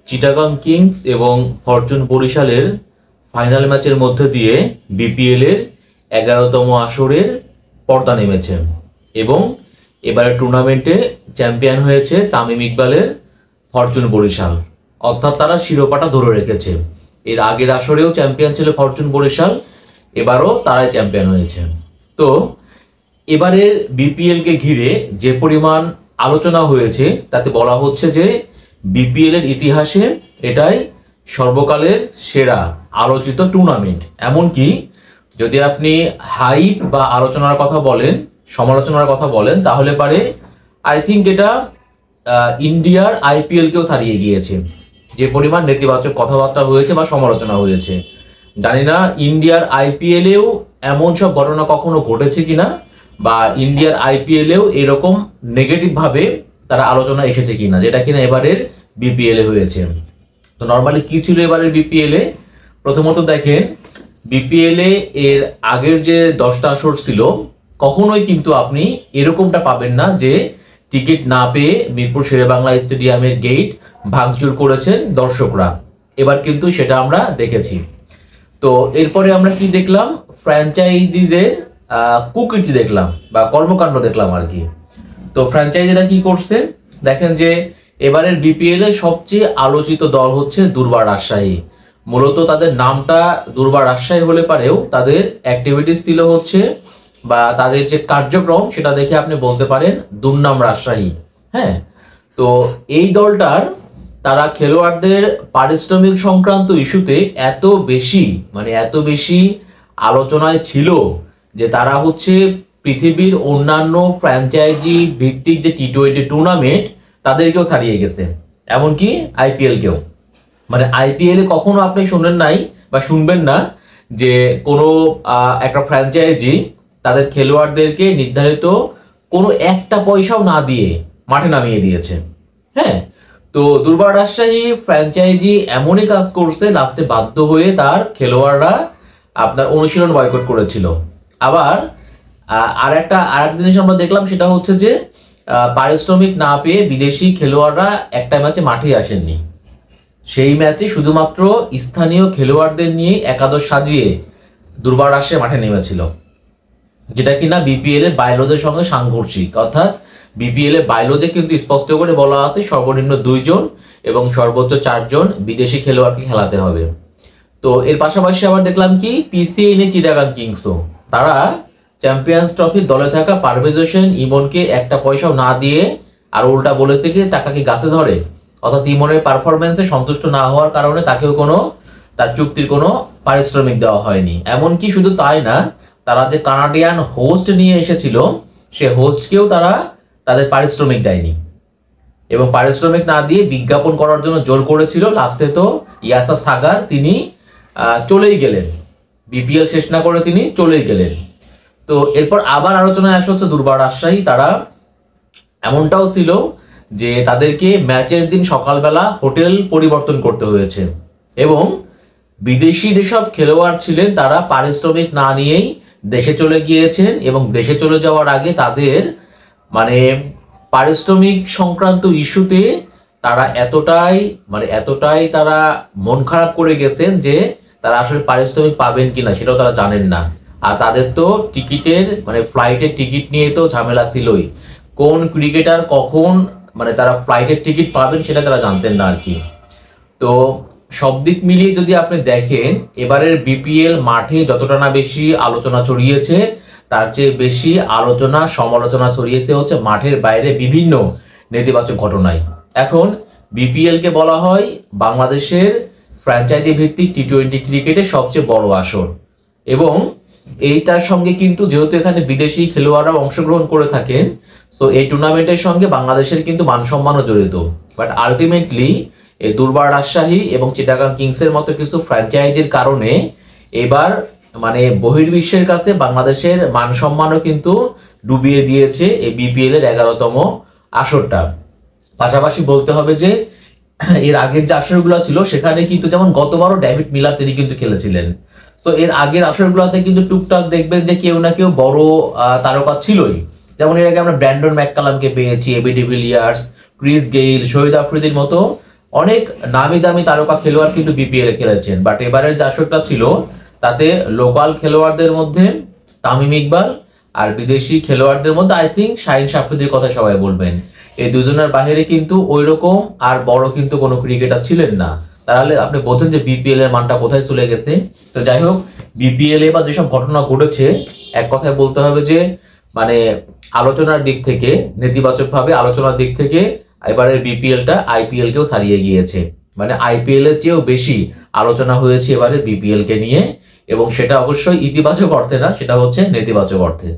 Chittagong Kings এবং Fortune বরিশালের final ম্যাচের মধ্যে দিয়ে বিপিএল এর 11তম আসরের পর্দা নেমেছে এবং এবারে টুর্নামেন্টে চ্যাম্পিয়ন হয়েছে তামিম ইকবালের ফরচুন বরিশাল। অর্থাৎ তারা শিরোপাটা ধরে রেখেছে। এর আগের আসরেও চ্যাম্পিয়ন ছিল ফরচুন বরিশাল, এবারও তারাই চ্যাম্পিয়ন হয়েছে। তো এবারের বিপিএল কে ঘিরে যে পরিমাণ আলোচনা হয়েছে তাতে বলা হচ্ছে যে বিপিএল এর ইতিহাসে এটাই সর্বকালের সেরা আলোচিত টুর্নামেন্ট। এমনকি যদি আপনি হাইপ বা আলোচনার কথা বলেন, সমালোচনার কথা বলেন, তাহলে পারে আই থিঙ্ক এটা ইন্ডিয়ার আইপিএল কেও ছাড়িয়ে গিয়েছে। যে পরিমাণ নেতিবাচক কথাবার্তা হয়েছে বা সমালোচনা হয়েছে, জানি না ইন্ডিয়ার আইপিএলেও এমন সব ঘটনা কখনো ঘটেছে কিনা, বা ইন্ডিয়ার আইপিএলেও এরকম নেগেটিভ ভাবে তারা আলোচনা এসেছে কিনা, যেটা কিনা এবারের বিপিএল এ হয়েছে। তো নর্মালি কি ছিল এবারের বিপিএল এ? প্রথমত দেখেন, বিপিএল এ এর আগের যে 10টা আসর ছিল, কখনোই কিন্তু আপনি এরকমটা পাবেন না যে টিকিট না পেয়ে মিরপুর শেরেবাংলা স্টেডিয়ামের গেট ভাঙচুর করেছেন দর্শকরা। এবার কিন্তু সেটা আমরা দেখেছি। তো এরপরে আমরা কি দেখলাম? ফ্র্যাঞ্চাইজিদের কুকীর্তি দেখলাম বা কর্মকাণ্ড দেখলাম আর কি। তো ফ্র্যাঞ্চাইজিরা কি করছে দেখেন, যে এবারের বিপিএল এর সবচেয়ে আলোচিত দল হচ্ছে দুর্বার রাজশাহী। মূলত তাদের নামটা দুর্বার রাজশাহী হলে পারেও তাদের অ্যাক্টিভিটিস ছিল হচ্ছে, বা তাদের যে কার্যক্রম সেটা দেখে আপনি বলতে পারেন দুর্নাম রাজশাহী। হ্যাঁ, তো এই দলটার তারা খেলোয়াড়দের পারিশ্রমিক সংক্রান্ত ইস্যুতে এত বেশি আলোচনায় ছিল যে তারা হচ্ছে পৃথিবীর অন্যান্য ফ্র্যাঞ্চাইজি ভিত্তিক যে টি-20 টুর্নামেন্ট তাদেরকেও ছাড়িয়ে গেছে, এমনকি আইপিএল কেও। মানে আইপিএল এ কখনো আপনি শুনেন নাই বা শুনবেন না যে কোনো একটা ফ্র্যাঞ্চাইজি তাদের খেলোয়াড়দেরকে নির্ধারিত কোনো একটা পয়সাও না দিয়ে মাঠে নামিয়ে দিয়েছে। হ্যাঁ, তো দুর্বার রাজশাহী ফ্র্যাঞ্চাইজি এমনই কাজ করছে, লাস্টে বাধ্য হয়ে তার খেলোয়াড়রা আপনার অনুশীলন বয়কট করেছিল। আবার আরেকটা জিনিস আমরা দেখলাম, সেটা হচ্ছে যে পারিশ্রমিক না পেয়ে বিদেশি খেলোয়াড়রা একটা ম্যাচে মাঠে আসেননি। সেই ম্যাচে শুধুমাত্র স্থানীয় খেলোয়াড়দের নিয়ে একাদশ সাজিয়ে দুর্বার রাজশাহী মাঠে নেমেছিল, যেটা কিনা বিপিএল এর বাইলজের সঙ্গে সাংঘর্ষিক। অর্থাৎ বিপিএল এর বাইলজে কিন্তু স্পষ্ট করে বলা আছে সর্বনিম্ন 2 জন এবং সর্বোচ্চ 4 জন বিদেশি খেলোয়াড়কে খেলাতে হবে। তো এর পাশাপাশি আবার দেখলাম কি, পিসিএন চিটাগাং কিংসও তারা চ্যাম্পিয়ন্স ট্রফির দলে থাকা পারভেজ হোসেন ইমনকে একটা পয়সাও না দিয়ে আর উল্টা বলেছে কি টাকা কি গাছে ধরে। অর্থাৎ ইমনের পারফরমেন্সে সন্তুষ্ট না হওয়ার কারণে তাকেও তার চুক্তির কোনো পারিশ্রমিক দেওয়া হয়নি। এমনকি শুধু তাই না, তারা যে কানাডিয়ান হোস্ট নিয়ে এসেছিল সে হোস্টকেও তারা তাদের পারিশ্রমিক দেয়নি, এবং পারিশ্রমিক না দিয়ে বিজ্ঞাপন করার জন্য জোর করেছিল। লাস্টে তো ইয়াসা সাগার তিনি চলেই গেলেন, বিপিএল শেষ না করে তিনি চলেই গেলেন। তো এরপর আবার আলোচনায় আসা হচ্ছে দুর্বার রাজশাহী। তারা এমনটাও ছিল যে তাদেরকে ম্যাচের দিন সকালবেলা হোটেল পরিবর্তন করতে হয়েছে, এবং বিদেশি যেসব খেলোয়াড় ছিলেন তারা পারিশ্রমিক না নিয়েই দেশে চলে গিয়েছেন, এবং দেশে চলে যাওয়ার আগে তাদের পারিশ্রমিক সংক্রান্ত ইস্যুতে তারা এতটাই তারা মন খারাপ করে গেছেন যে তারা আসলে পারিশ্রমিক পাবেন কিনা সেটাও তারা জানেন না। আর তাদের তো টিকিটের ফ্লাইটের টিকিট নিয়ে তো ঝামেলা ছিলই। কোন ক্রিকেটার কখন তারা ফ্লাইটের টিকিট পাবেন সেটা তারা জানতেন না আর কি। তো সব দিক মিলিয়ে যদি আপনি দেখেন, এবারের বিপিএল মাঠে যতটা না বেশি আলোচনা ছড়িয়েছে, তার চেয়ে বেশি আলোচনা সমালোচনা ছড়িয়েছে হচ্ছে মাঠের বাইরে বিভিন্ন নেতিবাচক ঘটনায়। এখন বিপিএল কে বলা হয় বাংলাদেশের ফ্র্যাঞ্চাইজি ভিত্তিক টি-20 ক্রিকেটের সবচেয়ে বড় আসর, এবং এইটার সঙ্গে কিন্তু যেহেতু এখানে বিদেশি খেলোয়াড়রা অংশগ্রহণ করে থাকেন, সো এই টুর্নামেন্টের সঙ্গে বাংলাদেশের কিন্তু মান সম্মানও জড়িত। বাট আলটিমেটলি এই দুর্বার রাজশাহী এবং চিটাগাং কিংসের মতো কিছু ফ্র্যাঞ্চাইজির কারণে এবার বহির্বিশ্বের কাছে বাংলাদেশের মান সম্মানও কিন্তু ডুবিয়ে দিয়েছে এই বিপিএল এর 11তম আসরটা। পাশাপাশি বলতে হবে যে এর আগের যে আসরগুলো ছিল সেখানে কিন্তু, যেমন গতবারও ডেভিড মিলার তিনি কিন্তু খেলেছিলেন। সো এর আগের আসরগুলোতে কিন্তু টুকটাক দেখবেন যে কেউ না কেউ বড় তারকা ছিলই। যেমন এর আগে আমরা ব্র্যান্ডন ম্যাককালামকে পেয়েছি, এবি ডিভিলিয়ার্স, ক্রিস গেইল, শহীদ আফ্রিদির মতো অনেক নামি দামি তারকা খেলোয়াড় কিন্তু বিপিএল এ খেলেছেন, বাট এবারের যে আসরটা ছিল তাতে লোকাল খেলোয়াড়দের মধ্যে তামিম ইকবাল আর বিদেশি খেলোয়াড়দের মধ্যে আই থিঙ্ক শাহিন শাফ্রিদির কথা সবাই বলবেন। এই দুজনের বাইরে কিন্তু ওইরকম আর বড় কিন্তু কোনো ক্রিকেটার ছিলেন না। তাহলে আপনি বলছেন যে বিপিএল এর মানটা কোথায় চলে গেছে। তো যাই হোক, বিপিএল এ বা যেসব ঘটনা ঘটেছে, এক কথায় বলতে হবে যে মানে আলোচনার দিক থেকে, নেতিবাচক ভাবে আলোচনার দিক থেকে এবারের বিপিএলটা আইপিএল কেও ছাড়িয়ে গিয়েছে। মানে আইপিএল এর চেয়েও বেশি আলোচনা হয়েছে এবারে বিপিএল কে নিয়ে, এবং সেটা অবশ্যই ইতিবাচক অর্থে না, সেটা হচ্ছে নেতিবাচক অর্থে।